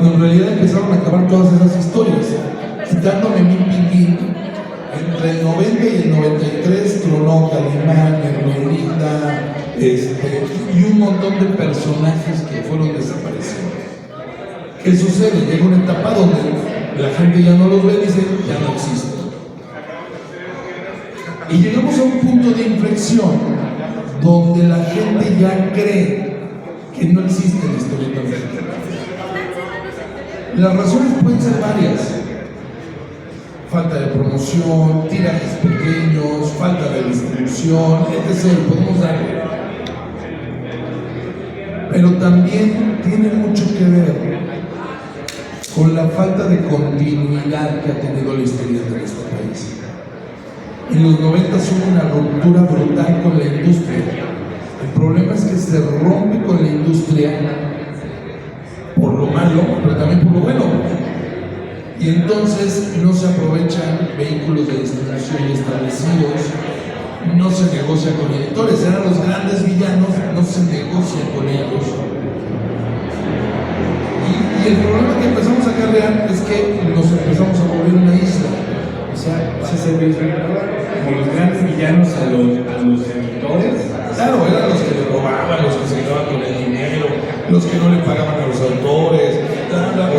cuando en realidad empezaron a acabar todas esas historias, quitándome mi Pinguín. Entre el 90 y el 93 tronó Calimán, Hermelinda, y un montón de personajes que fueron desapareciendo. ¿Qué sucede? Llega una etapa donde la gente ya no los ve y dice, ya no existen. Y llegamos a un punto de inflexión donde la gente ya cree que no existe la historieta mexicana. Las razones pueden ser varias. Falta de promoción, tirajes pequeños, falta de distribución, etc. Podemos darle. Pero también tiene mucho que ver con la falta de continuidad que ha tenido la historieta de este país. En los 90 hubo una ruptura brutal con la industria. El problema es que se rompe con la industria por lo malo, pero también por lo bueno. Y entonces no se aprovechan vehículos de distribución establecidos, no se negocia con editores, eran los grandes villanos, no se negocia con ellos. Y el problema que empezamos a acarrear es que nos empezamos a volver una isla. O sea, se ve como los grandes villanos a los editores. Claro, eran los que le robaban, los que se quedaban con el dinero, los que no le pagaban a los autores,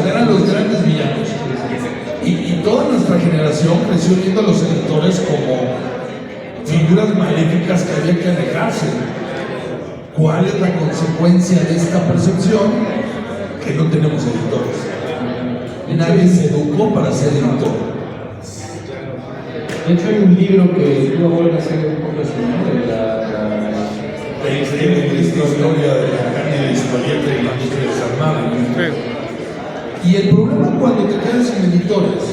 eran los grandes villanos. Y toda nuestra generación creció viendo a los editores como figuras maléficas que había que alejarse. ¿Cuál es la consecuencia de esta percepción? Que no tenemos editores. Nadie se educó para ser editor. De hecho, hay un libro que luego vuelve a ser un poco así, ¿no? De la increíble historia de la cándida historieta y la industria desarmada. Y el problema cuando te quedas sin editores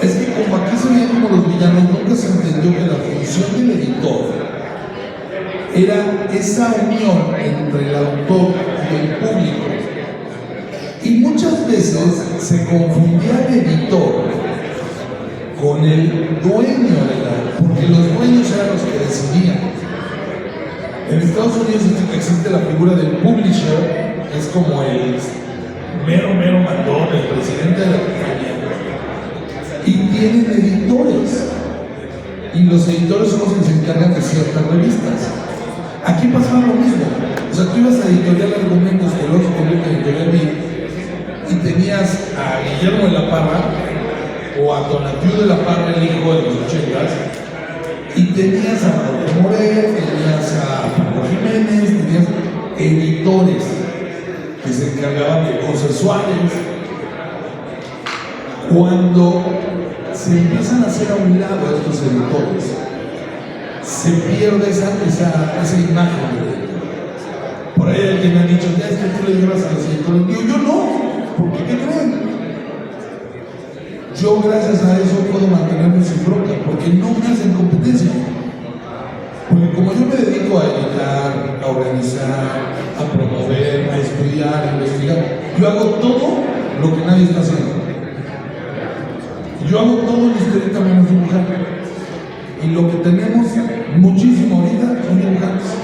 es que como aquí se veían como los villanos, nunca se entendió que la función del editor era esa unión entre el autor y el público. Y muchas veces se confundía el editor con el dueño de porque los dueños eran los que decidían. En Estados Unidos existe la figura del publisher, que es como el mero mandón, el presidente de la compañía, y tienen editores, y los editores son los que se encargan de ciertas revistas. Aquí pasaba lo mismo. O sea, tú ibas a Editorial Argumentos, que luego se convierte en Editorial Vid, y tenías a Guillermo de la Parra o a Tonatiu de la Parra, el hijo de los 80s, y tenías a Raúl Morel, tenías a Paco Jiménez, tenías editores que se encargaban de consensuales. Cuando se empiezan a hacer a un lado a estos editores, se pierde esa imagen del editor. Por ahí alguien me ha dicho, ya es que tú le llevas a los editores. Digo, yo no, porque ¿qué creen? Yo gracias a eso puedo mantenerme sin bronca, porque no me hacen competencia. Porque como yo me dedico a editar, a organizar, a promover, a estudiar, a investigar, yo hago todo lo que nadie está haciendo. Yo hago todo en historieta menos dibujar. Y lo que tenemos muchísimo ahorita son dibujantes.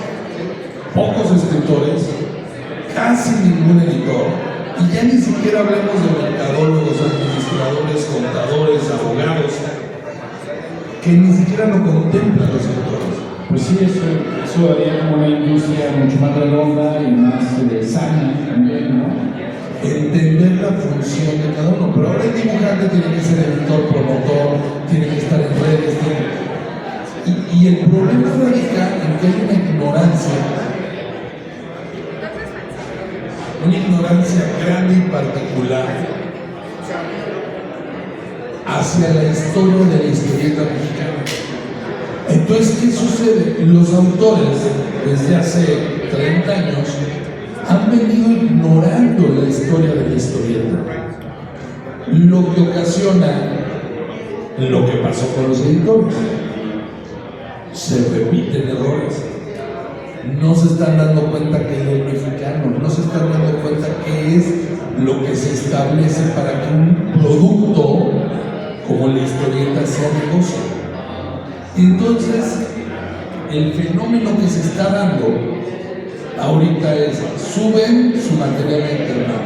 Pocos escritores, casi ningún editor. Y ya ni siquiera hablemos de mercadólogos, administradores, contadores, abogados, que ni siquiera lo contemplan los editores. Pues sí, eso haría como una industria mucho más redonda y más sana también, ¿no? Entender la función de cada uno, pero ahora el dibujante tiene que ser editor, promotor, tiene que estar en redes, y el problema radica en que hay una ignorancia grande y particular hacia la historia de la historieta mexicana. Entonces, ¿qué sucede? Los autores, desde hace 30 años, han venido ignorando la historia de la historieta, lo que ocasiona lo que pasó con los editores. Se repiten errores, no se están dando cuenta que es el mexicano, no se están dando cuenta que es lo que se establece para que un producto como la historieta sea negocio. Entonces, el fenómeno que se está dando ahorita es, suben su material a internet,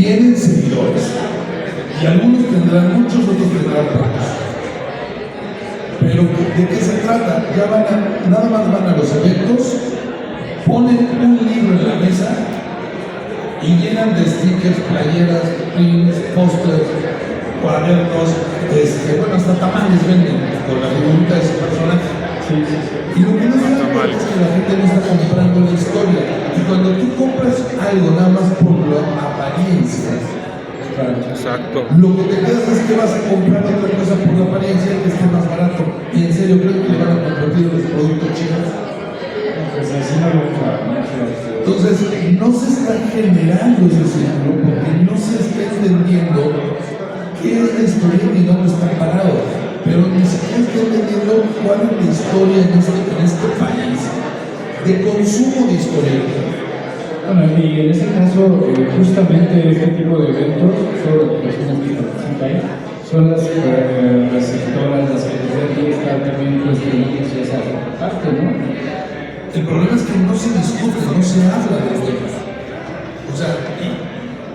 tienen seguidores. Y algunos tendrán muchos, otros tendrán pocos. Pero ¿de qué se trata? Nada más van a los eventos, ponen un libro en la mesa y llenan de stickers, playeras, pins, pósters, cuadernos, bueno, hasta tamales venden con la figurita de su personaje. Y lo que no se da cuenta es que la gente no está comprando la historia. Y cuando tú compras algo nada más por la apariencia, Exacto. lo que te quedas es que vas a comprar otra cosa por la apariencia que esté más barato. Y en serio, creo que le van a competir los productos chinos. Pues así no lo Entonces, no se está generando ese círculo porque no se está entendiendo qué es la historia y dónde está parado. Pero ni siquiera está entendiendo cuál es la historia en este país de consumo de historia. Bueno, y en ese caso, justamente este tipo de eventos, son las personas que participan, son las receptoras, las que deben estar también cuestionando esa parte, ¿no? El problema es que no se discute, no se habla del tema. O sea,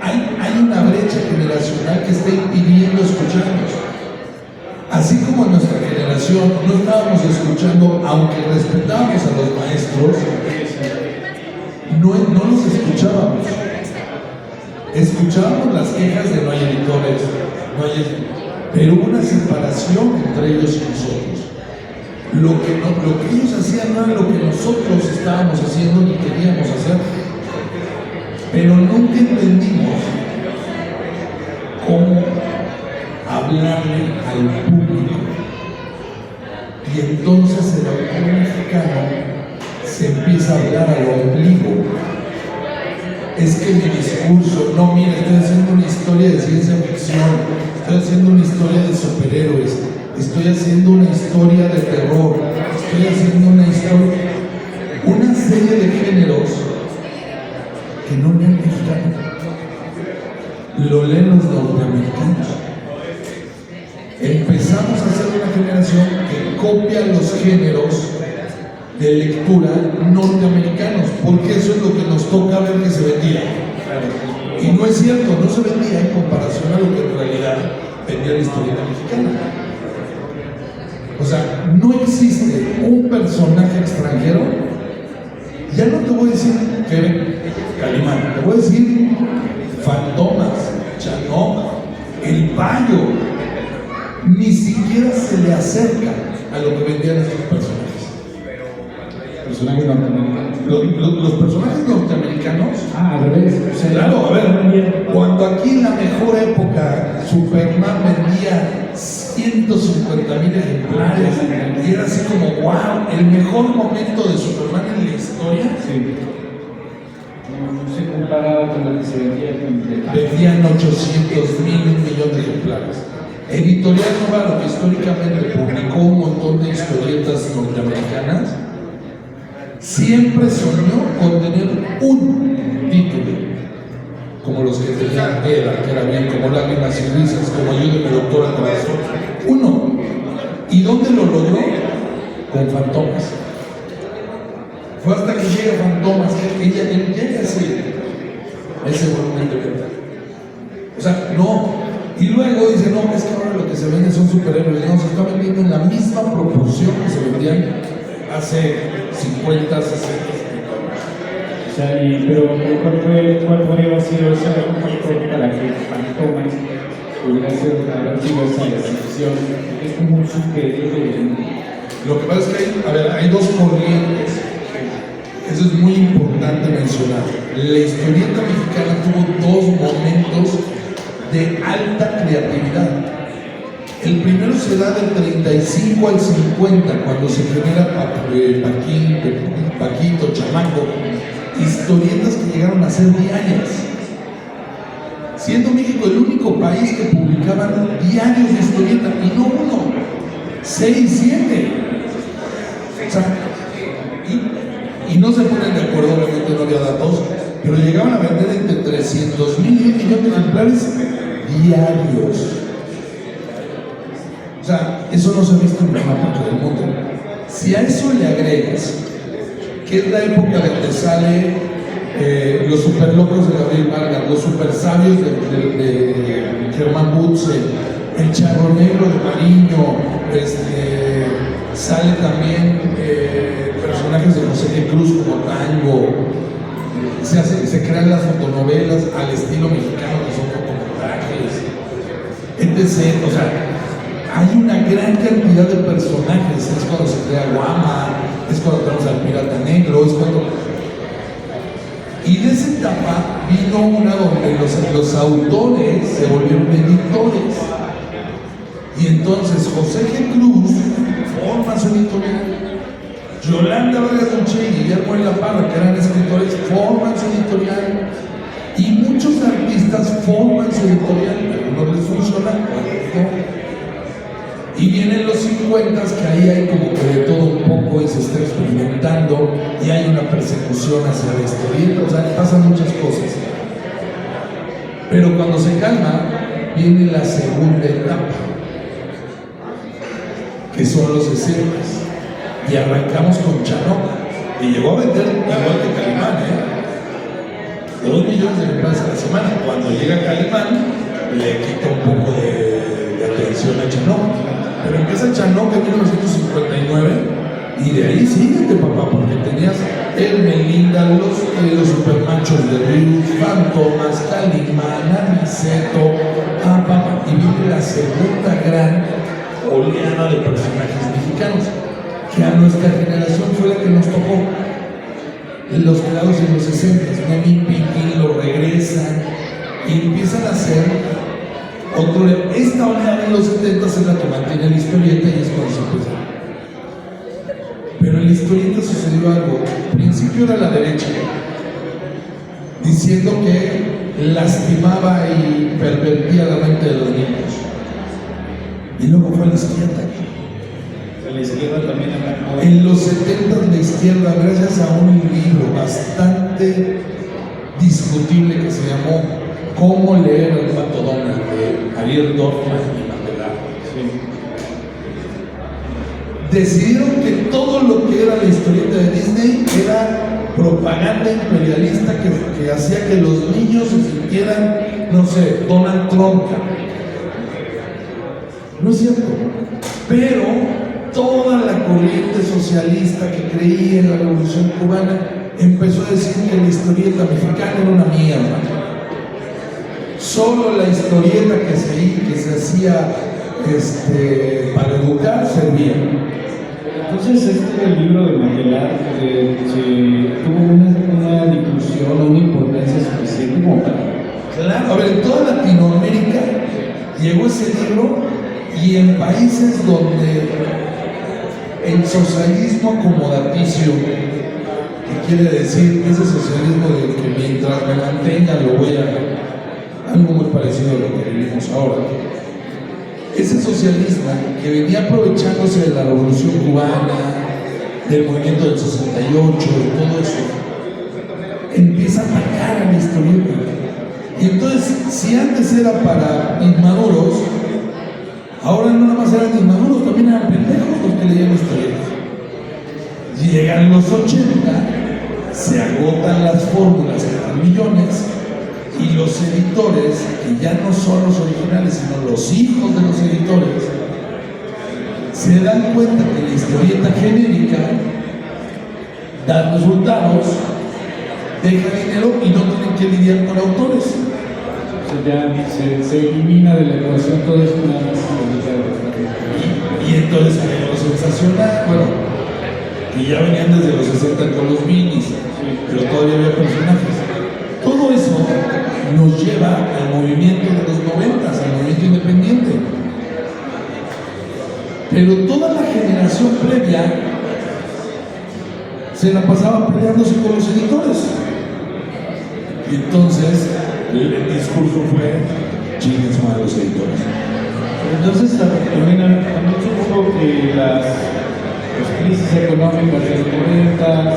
hay una brecha generacional que está impidiendo escucharnos. Así como en nuestra generación no estábamos escuchando, aunque respetábamos a los maestros, no los escuchábamos. Escuchábamos las quejas de no hay editores, pero hubo una separación entre ellos y nosotros. Lo que ellos hacían no era lo que nosotros estábamos haciendo ni queríamos hacer, pero nunca entendimos cómo hablarle al público. Y entonces el autor mexicano se empieza a hablar al ombligo. Es que mi discurso, no, mira, estoy haciendo una historia de ciencia ficción, estoy haciendo una historia de superhéroes, estoy haciendo una historia de terror, estoy haciendo una serie de géneros que no leen mexicanos, lo leen los norteamericanos. Empezamos a ser una generación que copia los géneros de lectura norteamericanos, porque eso es lo que nos toca ver que se vendía. Y no es cierto, no se vendía en comparación a lo que en realidad vendía la historieta mexicana. O sea, no existe un personaje extranjero. Ya no te voy a decir que Calimán, te voy a decir Fantomas, Chanoc, El Payo. Ni siquiera se le acerca a lo que vendían estos personajes. Personajes norteamericanos. Los personajes norteamericanos. Al revés. O sea, Claro, a ver, cuando aquí en la mejor época Superman vendía 150,000 ejemplares y era así como, wow, el mejor momento de Superman en la historia. Sí. No se comparaba con lo que se vendía en Vendían 800,000, 1,000,000 de ejemplares. Editorial Novaro, que históricamente publicó un montón de historietas norteamericanas, siempre soñó con tener un título, como los que tenía Eda, que era bien, como Lágrimas y Risas, como Ayúdeme Doctora Corazón. Uno. ¿Y dónde lo logró? Con Fantomas. Fue hasta que llega Fantomas que ella llega ese volumen de verdad. O sea, no. Y luego dice, no, es que ahora lo que se vende son superhéroes. No, se está vendiendo en la misma proporción que se vendían hace 50, 60. O sea, ¿cuál podría haber sido ese factor para que Fantomas hubiera sido esa excepción? Es como un superhéroe. Lo que pasa es que hay dos corrientes. Eso es muy importante mencionar. La historieta mexicana tuvo dos momentos de alta creatividad. El primero se da del 35 al 50, cuando se genera Paquito, Chamaco, historietas que llegaron a ser diarias. Siendo México el único país que publicaban diarios de historieta, y no uno, 6, 7. O sea, y no se ponen de acuerdo, obviamente no había datos, pero llegaban a vender entre 300,000 y 1,000,000 de ejemplares diarios. O sea, eso no se ha visto en ninguna parte del mundo. Si a eso le agregas que es la época donde sale Los Superlocos de Gabriel Vargas, los super sabios de Germán Butze, el Charro Negro de Mariño, sale también personajes de José G. Cruz como Tango, se crean las fotonovelas al estilo mexicano que son fotomontajes, etc. O sea, hay una gran cantidad de personajes. Es cuando se crea Guama, es cuando tenemos al Pirata Negro, es cuando... Y de esa etapa vino una donde los autores se volvieron editores. Y entonces José G. Cruz forma su editorial, Yolanda Vargas Dulce y Guillermo de la Parra, que eran escritores, forman su editorial, y muchos artistas forman su editorial. Algunos les funciona, otros no. Y vienen los 50, que ahí hay como que de todo un poco y se está experimentando y hay una persecución hacia la historieta, o sea, pasan muchas cosas. Pero cuando se calma, viene la segunda etapa, que son los 60, y arrancamos con Chanoca, y llegó a vender igual que Calimán, 2 millones de ejemplares a la semana. Cuando llega Calimán, le quita un poco de atención a Chanoca. Pero empieza Chanoca en 1959 y de ahí síguete, papá, porque tenías el Melinda, los supermachos de Ríos, Fantomas, Calimán, Aniceto, papá, y viene la segunda gran oleada de personajes mexicanos, que a nuestra generación fue la que nos tocó. Los creados en los 60, Nemi Piquín lo regresan y empiezan a hacer esta oleada en los 70 es la que mantiene la historieta y es cuando se empieza. Pero en la historieta sucedió algo. Al principio era la derecha, diciendo que lastimaba y pervertía la mente de los niños. Y luego fue la izquierda. La izquierda también arrancó. En los 70 la izquierda, gracias a un libro bastante discutible que se llamó Cómo leer al Pato Donald, de Ariel Dorfman y Mandela. Sí. Decidieron que todo lo que era la historieta de Disney era propaganda imperialista que hacía que los niños se sintieran, no sé, Donald Trump. No es cierto. Pero toda la corriente socialista que creía en la Revolución Cubana empezó a decir que la historieta mexicana era una mierda. Solo la historieta que se hacía para educar servía. Entonces, el libro de Mandela tuvo una difusión, una importancia suficiente como para... Claro, a ver, en toda Latinoamérica llegó ese libro, y en países donde el socialismo acomodaticio, que quiere decir ese socialismo de que mientras me mantenga lo voy a... algo muy parecido a lo que vivimos ahora. Ese socialismo que venía aprovechándose de la Revolución Cubana, del movimiento del 68, de todo eso, empieza a atacar a la historieta. Y entonces, si antes era para inmaduros, ahora no nada más eran inmaduros, también eran pendejos los que leían historietas. Llegan los 80, se agotan las fórmulas que dan millones, y los editores, que ya no son los originales, sino los hijos de los editores, se dan cuenta que la historieta genérica da resultados, deja dinero y no tienen que lidiar con autores. O sea, ya se elimina de la ecuación todo eso, nada más. Y entonces hay lo sensacional, bueno, que ya venían desde los 60 con los minis, pero todavía había personajes. Todo eso nos lleva al movimiento de los 90, al movimiento independiente. Pero toda la generación previa se la pasaba peleándose con los editores. Y entonces el discurso fue: chinguen su madre los editores. Entonces también supongo que las crisis económicas de los 90,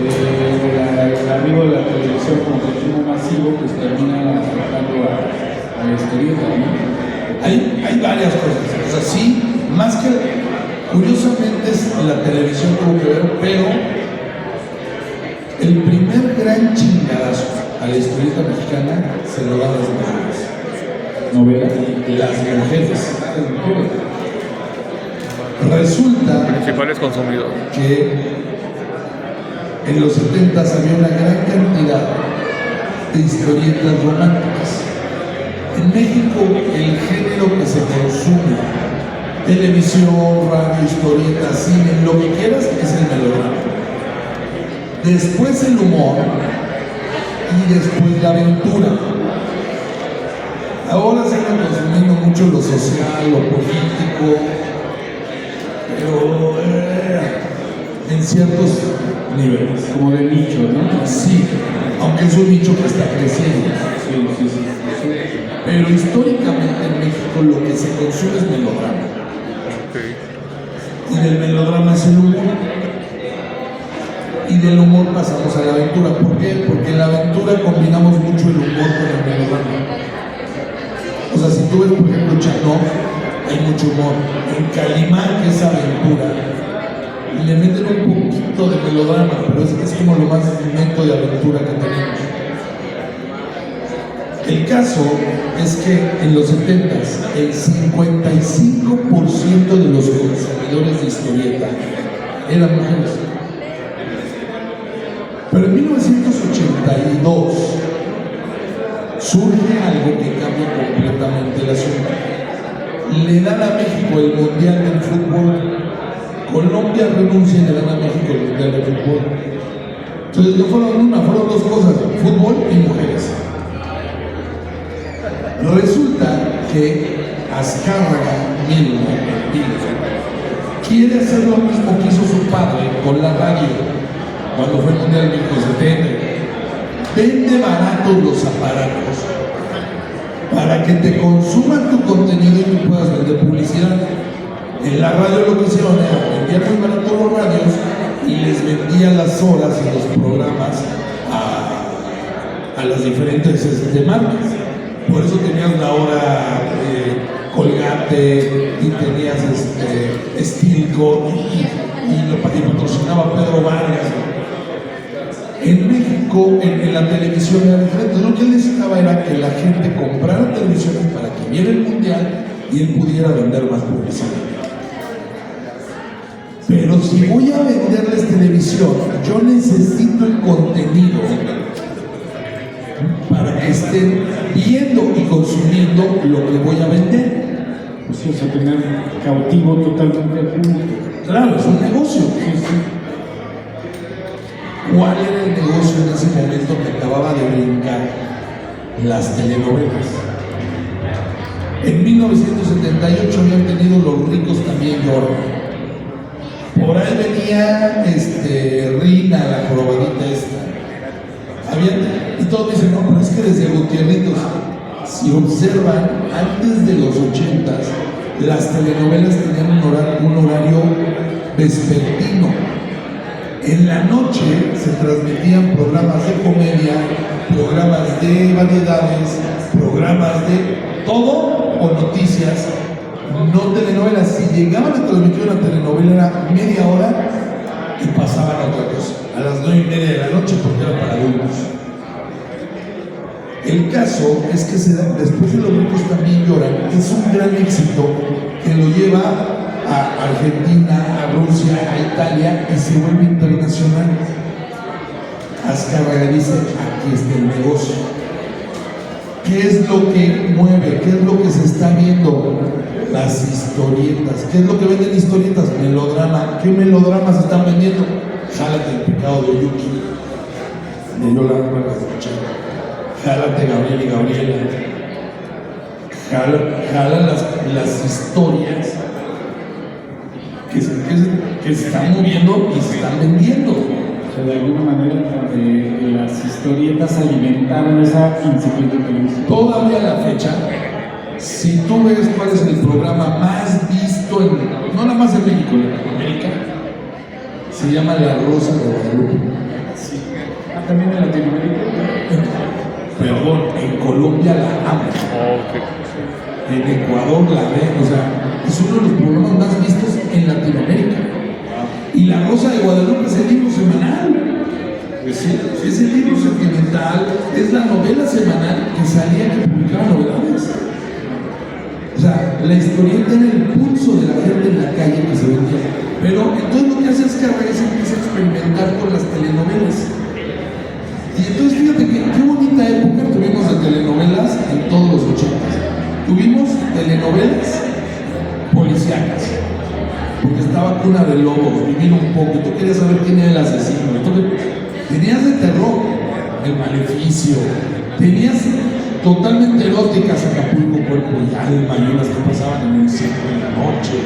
el arribo de la televisión como consumo masivo, pues termina afectando a la historieta, ¿no? Hay varias cosas. O sea, sí, más que curiosamente la televisión tuvo que ver, pero el primer gran chingadazo a la historieta mexicana se lo dan las mujeres. Novelas. Las mujeres. Resulta Principales consumidores. que en los 70 había una gran cantidad de historietas románticas. En México, el género que se consume, televisión, radio, historietas, cine, lo que quieras, es el melodrama. Después el humor y después la aventura. Ahora se está consumiendo mucho lo social, lo político, pero en ciertos niveles. Como de nicho, ¿no? Sí, aunque es un nicho que está creciendo. Sí. Pero históricamente en México lo que se consume es melodrama. Ok. Y del melodrama es el humor. Y del humor pasamos a la aventura. ¿Por qué? Porque en la aventura combinamos mucho el humor con el melodrama. O sea, si tú ves, por ejemplo, Chanó, hay mucho humor. En Calimán, que es aventura, le meten un poquito de melodrama, pero es como lo más neto de aventura que tenemos. El caso es que en los 70s, el 55% de los consumidores de historieta eran mujeres. Pero en 1982 surge algo que cambia completamente el asunto. Le dan a México el Mundial del Fútbol. Colombia renuncia y le dan a México el Mundial del Fútbol. Entonces no fueron una, fueron dos cosas, fútbol y mujeres. Resulta que Azcárraga Milmo quiere hacer lo mismo que hizo su padre con la radio cuando fue el Mundial de 1970. Vende baratos los aparatos para que te consuman tu contenido y tú puedas vender publicidad. En la radio lo que hicieron era vendían muy barato los radios y les vendían las horas y los programas a las diferentes marcas. Por eso tenías la hora Colgate y tenías Stilco y patrocinaba Pedro Vargas. En México, en la televisión era diferente. Lo que él necesitaba era que la gente comprara televisiones para que viera el mundial y él pudiera vender más publicidad. Pero si voy a venderles televisión, yo necesito el contenido para que estén viendo y consumiendo lo que voy a vender. Pues sí, o sea, tener cautivo totalmente al público. Claro, es un negocio. Sí. ¿Cuál era el negocio en ese momento que acababa de brincar? Las telenovelas. En 1978 habían tenido Los ricos también lloran. Por ahí venía Rina, la jorobadita esta. Y todos dicen, no, pero es que desde Gutierritos, si observan, antes de los 80s, las telenovelas tenían un horario vespertino. En la noche se transmitían programas de comedia, programas de variedades, programas de todo o noticias, no telenovelas. Si llegaban a transmitir una telenovela era media hora y pasaban a otra cosa, a las 9:30 de la noche porque era para adultos. El caso es que después de Los ricos también lloran, es un gran éxito que lo lleva a Argentina, a Rusia, a Italia y se vuelve internacional. Azcárraga dice, aquí está el negocio. ¿Qué es lo que mueve? ¿Qué es lo que se está viendo? Las historietas. ¿Qué es lo que venden historietas? Melodrama. ¿Qué melodramas están vendiendo? Jálate el pecado de Yuki, de Yolanda Vargas de Pacheco. Jálate Gabriel y Gabriela. Jala las historias que se están moviendo y se están vendiendo. O sea, de alguna manera las historietas alimentaron esa incipiente televisión. Todavía a la fecha, si tú ves cuál es el programa más visto, no nada más en México, en Latinoamérica, se llama La Rosa de Guadalupe. Sí. También en Latinoamérica. Perdón, en Colombia la aman. En Ecuador la ven, o sea, es uno de los programas más vistos en Latinoamérica. Y La Rosa de Guadalupe es el libro semanal. Pues sí, es el libro sentimental, es la novela semanal que salía que publicaba novedades. O sea, la historieta era el pulso de la gente en la calle que se vendía. Pero entonces lo que hace es que a veces empieza a experimentar con las telenovelas. Y entonces fíjate que qué bonita época tuvimos de telenovelas en todos los 80s. Tuvimos telenovelas policíacas, porque estaba Cuna de Lobos, Vivir un poco, y tú querías saber quién era el asesino. Entonces, tenías de terror, El Maleficio, tenías totalmente eróticas, Acapulco, Cuerpo y Alma, y unas que pasaban en el circo en la noche.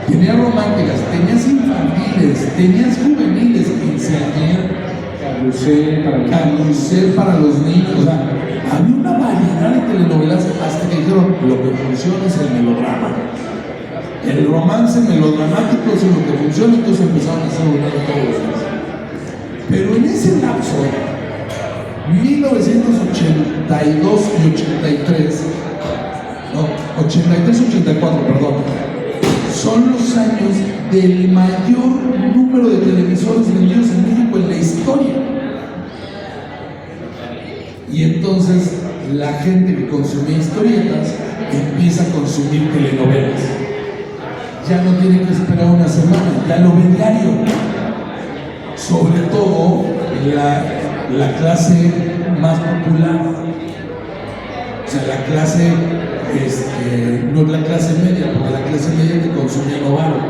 Tenías románticas, tenías infantiles, tenías juveniles, quinceañeras, carrusel para los niños. O sea, había una variedad de telenovelas hasta que dijeron, lo que funciona es el melodrama. El romance melodramático es lo que funciona, entonces empezaron a hacer todos los días. Pero en ese lapso, 1982 y 83, no, 83-84, perdón, son los años del mayor número de televisores vendidos en México en la historia. Y entonces la gente que consumía historietas empieza a consumir telenovelas. Ya no tiene que esperar una semana, ya lo ve diario. Sobre todo la clase más popular, o sea, la clase, no es la clase media, porque la clase media que consumía Novaro,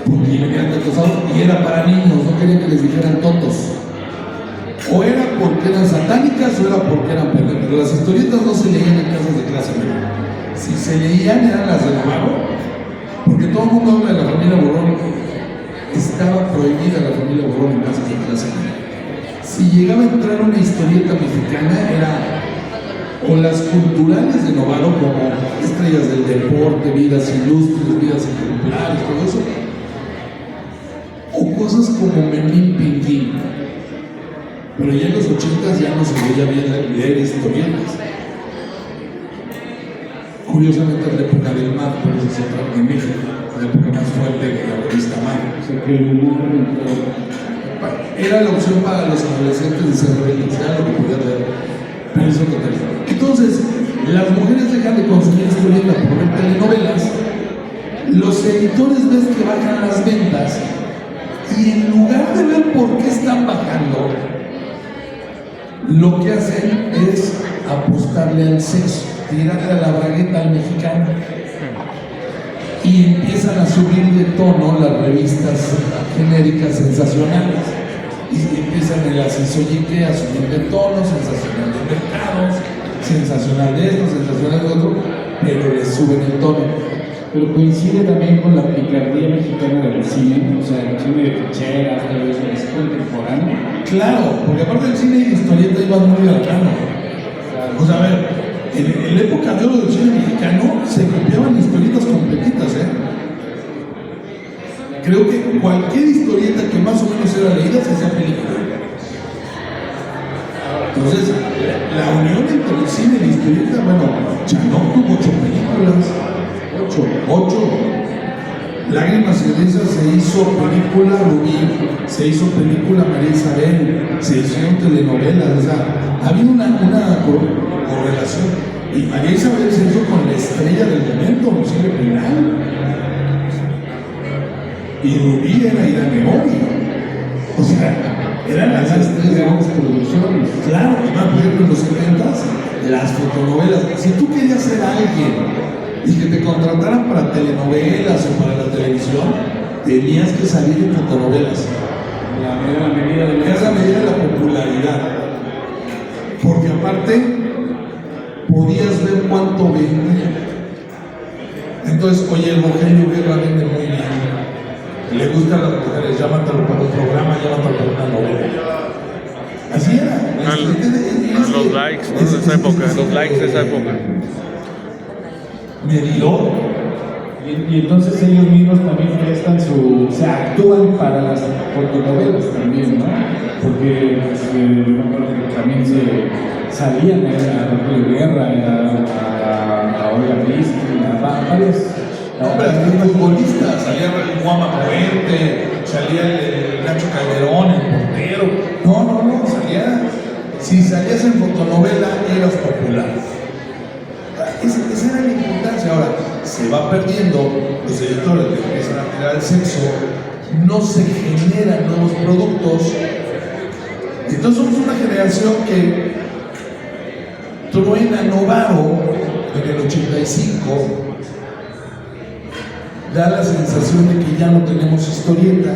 porque le quedan todos y era para niños, no querían que les dijeran tontos. O era porque eran satánicas o era porque eran pendejas. Pero las historietas no se leían en casas de clase media. Si se leían eran las de Novaro, porque todo el mundo habla de la familia Borrón. Estaba prohibida la familia Borrón en casas de clase media. Si llegaba a entrar una historieta mexicana, era o las culturales de Novaro, como Estrellas del Deporte, Vidas Ilustres, Vidas Ejemplares, todo eso, o cosas como Memín Pinguín. Pero ya en los 80s ya no se veía bien leer historietas. Curiosamente en la época del MAD, por eso se trata de México, la época más fuerte de la revista MAD. O sea, que el humor era la opción para los adolescentes de ser rebeldes, era lo que podían leer. Pero eso total. Entonces, las mujeres dejan de consumir historietas por ver telenovelas, los editores ven que bajan las ventas, y en lugar de ver por qué están bajando, lo que hacen es apostarle al sexo, tirarle a la bragueta al mexicano. Y empiezan a subir de tono las revistas genéricas sensacionales. Y empiezan el asesoyique a subir de tono, sensacional de mercados, sensacional de esto, sensacional de otro, pero les suben el tono. Pero coincide también con la picardía mexicana del cine, o sea, el cine de ficheras, todo eso es contemporáneo. Claro, porque aparte del cine y la historieta iban muy al grano. O sea, a ver, en la época de oro del cine mexicano se copiaban historietas completitas, Creo que cualquier historieta que más o menos era leída se hacía película. Entonces, la unión entre el cine y la historieta, bueno, Chanón tuvo 8 películas. 8. Lágrimas y risas se hizo película Rubí, se hizo película María Isabel, se hicieron telenovelas, o sea, había una correlación. Y María Isabel se hizo con la estrella del momento, Lucía Penal. Y Rubí era Irene Mori. O sea, eran las estrellas de producciones. Claro, además, por ejemplo, en los 70s, las fotonovelas. Si tú querías ser alguien y que te contrataran para telenovelas o para la televisión, tenías que salir en fotonovelas. La medida de la popularidad. Porque aparte, podías ver cuánto vendía. Entonces, oye, el Rogelio Guerra vende muy bien. Le gustan las mujeres, llámatelo para un programa, llámatelo para una novela. Así era. Los likes, ¿no? De esa época, los likes de esa época. Medidor. Y entonces ellos mismos también prestan se actúan para las fotonovelas también, ¿no? Porque pues, yo me acuerdo que también salían a Rogelio Guerra, a Olga Christie, a varios. No, pero aquí futbolistas, salía Guama Puente, salía el Nacho Calderón, el portero. No, si salías en fotonovela eras popular. Esa era la importancia. Ahora, se va perdiendo, los editores le empiezan a tirar el sexo, no se generan nuevos productos. Entonces somos una generación que truena Novaro en el 85, da la sensación de que ya no tenemos historieta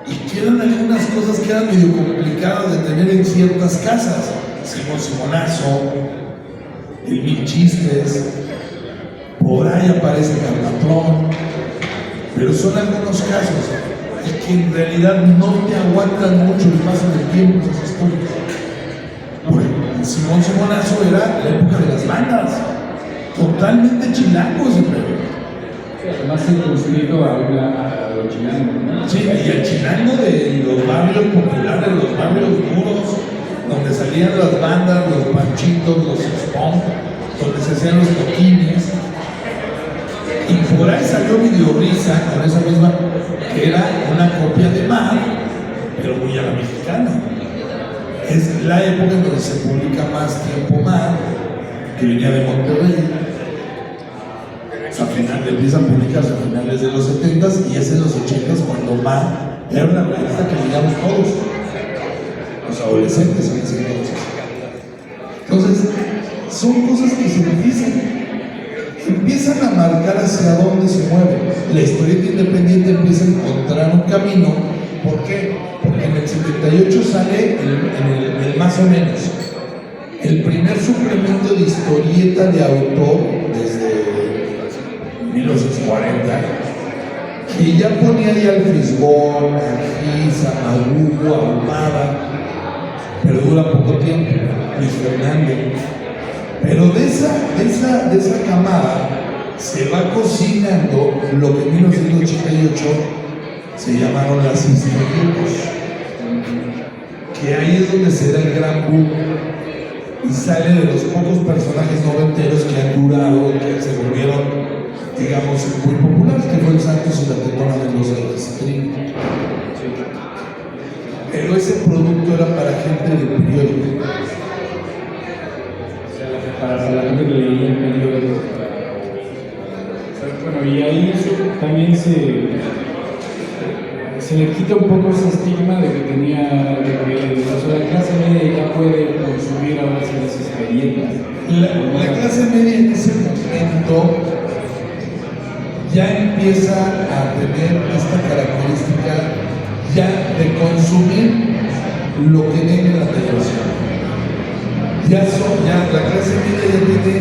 y quedan algunas cosas que eran medio complicadas de tener en ciertas casas. Simón Simonazo, el Mil Chistes, por ahí aparece Carlatrón, pero son algunos casos y que en realidad no te aguantan mucho el paso del tiempo esas historias. Simón Simonazo era la época de las bandas, totalmente chilango ese perro. Además circunscrito a los chilangos, ¿no? Sí, y el chilango de los barrios populares, los barrios duros, donde salían las bandas, los panchitos, los spunk, donde se hacían los toquines. Y por ahí salió Video Risa con esa misma, que era una copia de Mar, pero muy a la mexicana. Es la época en donde se publica más tiempo Mar, que venía de Monterrey. Empieza a publicarse a finales de los 70s y es en los 80s cuando Mar era una revista que leíamos todos, los adolescentes en ese entonces. Entonces, son cosas que se empiezan a marcar hacia dónde se mueve. La historieta independiente empieza a encontrar un camino. ¿Por qué? Porque en el 78 sale el más o menos el primer suplemento de historieta de autor desde 1940, que ya ponía ahí al Frisbón, a Giza, a Hugo, a Ahumada, pero dura poco tiempo, Luis Fernández. Pero de esa camada se va cocinando lo que en 1988 se llamaron las historietas, que ahí es donde se da el gran boom y sale de los pocos personajes noventeros que han durado, que se volvieron, digamos, muy populares, que fue el Santos y la Tetona de los Restring. Pero ese producto era para gente del periódico. O sea, para la gente que leía el periódico. Bueno, y ahí también se le quita un poco ese estigma de que tenía, de que la clase media ya puede consumir ahora sí las experiencias. La clase media en ese momento ya empieza a tener esta característica ya de consumir lo que ven en la televisión. Ya la clase media ya tiene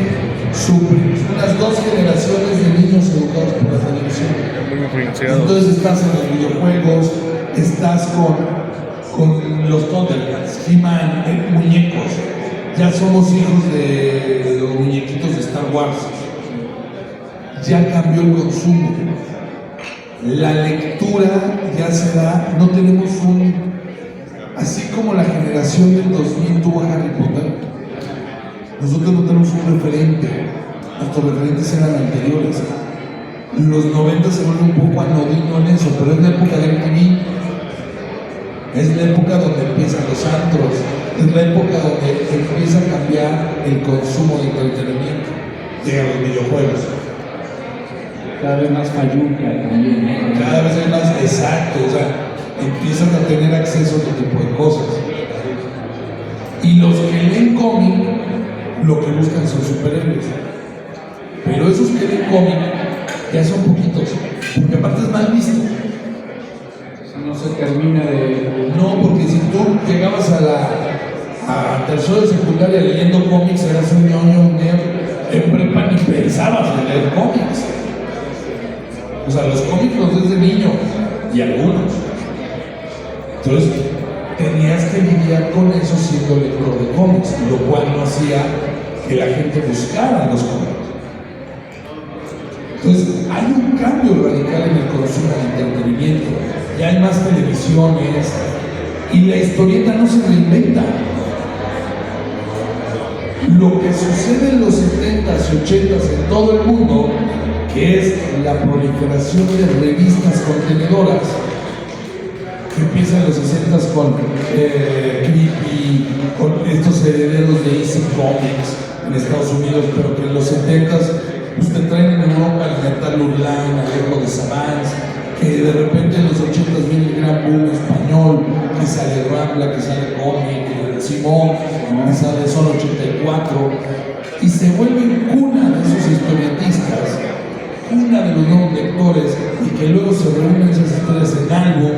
unas 2 generaciones de niños educados por la televisión. Entonces estás en los videojuegos, estás con los Thundercats, He-Man, muñecos. Ya somos hijos de los muñequitos de Star Wars. Ya cambió el consumo. La lectura ya se da, no tenemos así como la generación del 2000 tuvo Harry Potter, nosotros no tenemos un referente, nuestros referentes eran anteriores. Los 90 se vuelve un poco anodino en eso, pero es la época de MTV, es la época donde empiezan los antros, es la época donde empieza a cambiar el consumo de entretenimiento, llegan los videojuegos. Cada vez más fayuca también, ¿no? Cada vez hay más, exacto, o sea, empiezan a tener acceso a otro tipo de cosas. Y los que leen cómic, lo que buscan son superhéroes. Pero esos que leen cómic ya son poquitos, porque aparte es mal visto. No se termina de... No, porque si tú llegabas a tercero de secundaria leyendo cómics, eras un ñoño, un nerd. En prepa ni pensabas en leer cómics. O sea, los cómics los desde niño, y algunos. Entonces, tenías que lidiar con eso siendo lector de cómics, lo cual no hacía que la gente buscara los cómics. Entonces, hay un cambio radical en el consumo de entretenimiento. Ya hay más televisiones, y la historieta no se reinventa. Lo que sucede en los 70s y 80s en todo el mundo, que es la proliferación de revistas contenedoras, que empieza en los 60s con Creepy, con estos herederos de EC Comics en Estados Unidos, pero que en los 70s pues, te traen en Europa el Metal Urlan, Alejo de Savants, que de repente en los 80s viene el gran boom español, que sale Rambla, que sale Cómic, Simón, que sale Son 84, y se vuelven cuna de esos historietistas, cuna de los nuevos lectores, y que luego se reúnen esas historias en álbum,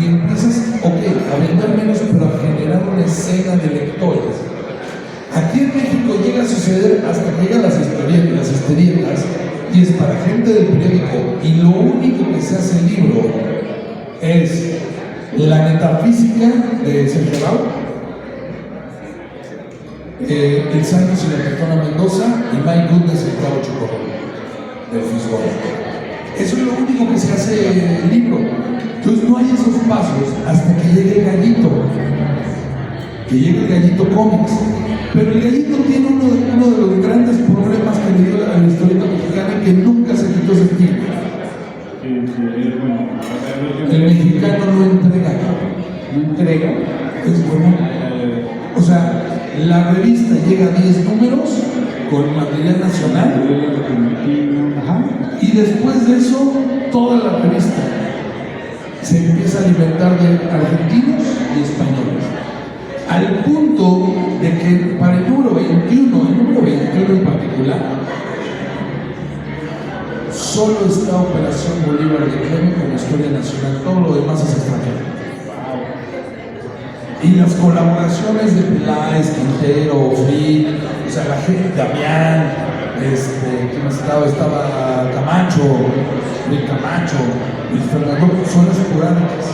y empiezas, a vender menos, pero a generar una escena de lectores. Aquí en México llega a suceder hasta que llegan las historietas, y es para gente del periódico, y lo único que se hace libro es La Metafísica de Sergio Rau, El Santo y la Persona Mendoza, y My Goodness, el Cabo Chocorrol del Fisgón. Eso es lo único que se hace libro. Entonces no hay esos pasos hasta que llegue el Gallito, Comics. Pero el Gallito tiene uno de los grandes problemas que le dio a la historieta mexicana, que nunca se quitó ese tipo. El mexicano no entrega. Es bueno. O sea, la revista llega a 10 números con material nacional, y después de eso toda la revista se empieza a alimentar de argentinos y españoles, al punto de que para el número 21 en particular, solo está Operación Bolívar de Clemen con historia nacional, todo lo demás es extranjero. Y las colaboraciones de Peláez, Quintero, Frick, o sea, la gente, Damián, ¿quién más estaba? Estaba Camacho, Luis Camacho, Luis Fernando, son esporádicas.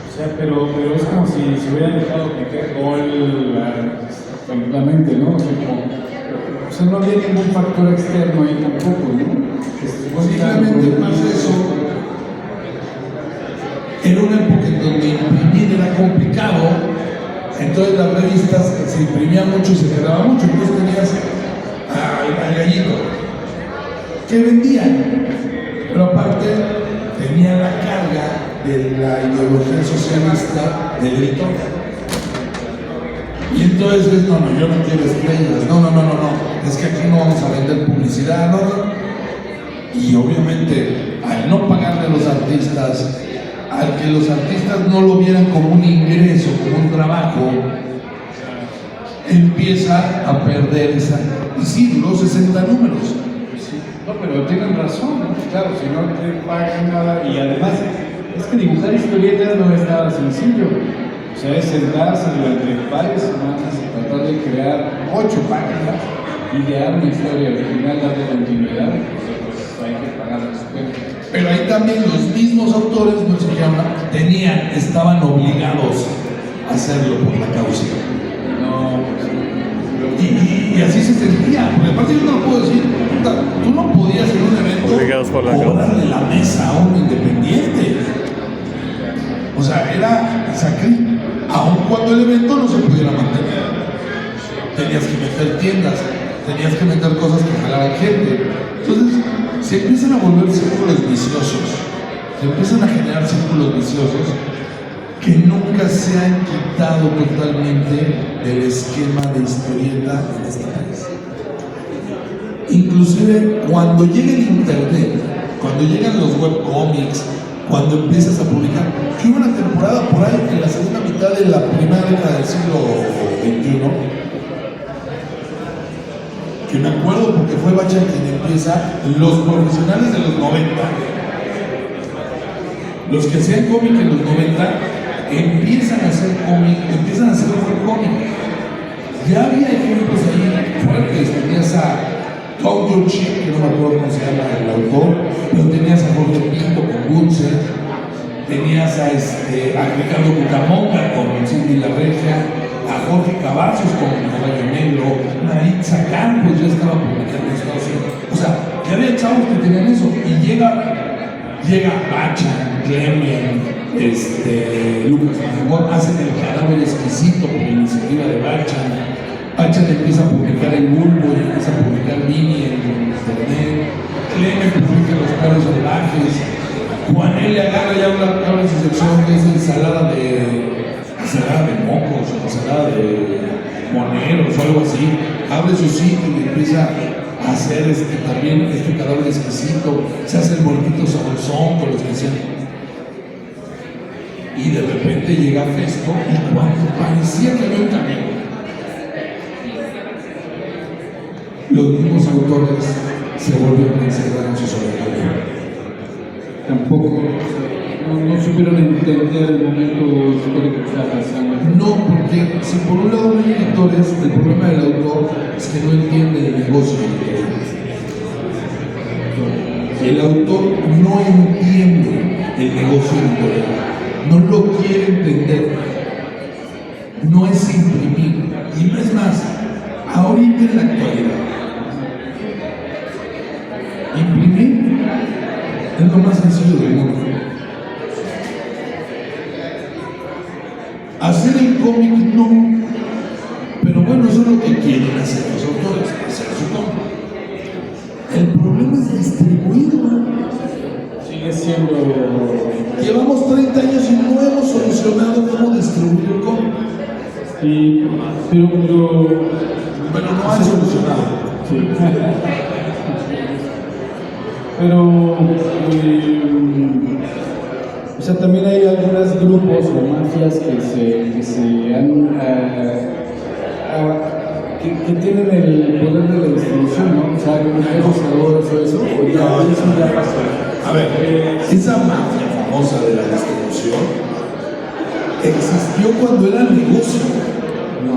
O sea, pero es como si se hubieran dejado meter gol tranquilamente, ¿no? O sea, no había ningún factor externo ahí tampoco, ¿no? Posiblemente pasa eso. Era una época en donde imprimir era complicado, entonces las revistas se imprimían mucho y se quedaba mucho, entonces tenías al Gallito, que vendían, pero aparte tenía la carga de la ideología socialista del editor. Y entonces, no, yo no quiero estrellas, no, es que aquí no vamos a vender publicidad, no. Y obviamente, al no pagarle a los artistas, al que los artistas no lo vieran como un ingreso, como un trabajo, empieza a perder esa. Y sí, duró 60 números. Sí. No, pero tienen razón, ¿no? Claro, si no te pagan nada, y además es que dibujar historietas no es nada sencillo. O sea, es sentarse durante varias semanas y tratar de crear 8 páginas, idear una historia original, darle continuidad, pues hay que pagar la superficie. Pero ahí también los mismos autores, no se llama, estaban obligados a hacerlo por la causa. No, y así se sentía, porque aparte yo no lo puedo decir, tú no podías en un evento obligados por la cobrarle la mesa a un independiente. O sea, era sacrilegio, aun cuando el evento no se pudiera mantener. Tenías que meter tiendas, tenías que meter cosas que jalaran gente. Entonces, se empiezan a volver círculos viciosos, se empiezan a generar círculos viciosos que nunca se han quitado totalmente del esquema de historieta en este país. Inclusive cuando llega el internet, cuando llegan los webcomics, cuando empiezas a publicar, que hubo una temporada por ahí en la segunda mitad de la primera década del siglo XXI, que me acuerdo porque fue Bacha quien empieza, los profesionales de los 90, los que hacían cómic en los 90, empiezan a hacer cómic, empiezan a hacer webcómic. Ya había ejemplos ahí fuertes, tenías a Tom Yorkshire, que no me acuerdo cómo se llama el autor, pero tenías a Jorge Pinto con Bunsen, tenías a Ricardo Bucamonga con Cindy La Regia, a Jorge Cavazos con Caballo Negro, Maritza Campos ya estaba publicando en Estados Unidos. O sea, ya había chavos que tenían eso, y llega Bacha, Clemen, Lucas Magón, hacen El Cadáver Exquisito por la iniciativa de Bacha, Pachan empieza a publicar en Bulbo y empieza a publicar Mini en internet. Clemen publica los perros salvajes. Juanel le agarra ya abre su sección que es ensalada de mocos, ensalada de moneros o algo así. Abre su sitio y empieza a hacer también este cadáver exquisito. Se hace el muertito sabrosón con los que se. Y de repente llega Festo y cuando parecía que había un camino, los mismos autores se volvieron a encerrar en su soledad. Tampoco no supieron entender el momento histórico que estaba pasando. No, porque si por un lado no hay editores, el problema del autor es que no entiende el negocio editorial. El autor no entiende el negocio editorial, no lo quiere entender, no es imprimir, y no es más, ahorita en la actualidad, imprimir es lo más sencillo del mundo. Hacer el cómic no, pero bueno, eso es lo que quieren hacer los autores, hacer su cómic. El problema es distribuirlo. Sigue siendo. Llevamos 30 años y no hemos solucionado cómo distribuir el cómic. Pero Bueno, no han solucionado. sí. Pero o sea, también hay algunos grupos o mafias que se han que tienen el poder de la distribución, ¿no? O sea, los negociadores o eso, o ya eso ya pasó. A ver, esa mafia famosa de la distribución existió cuando era negocio. No,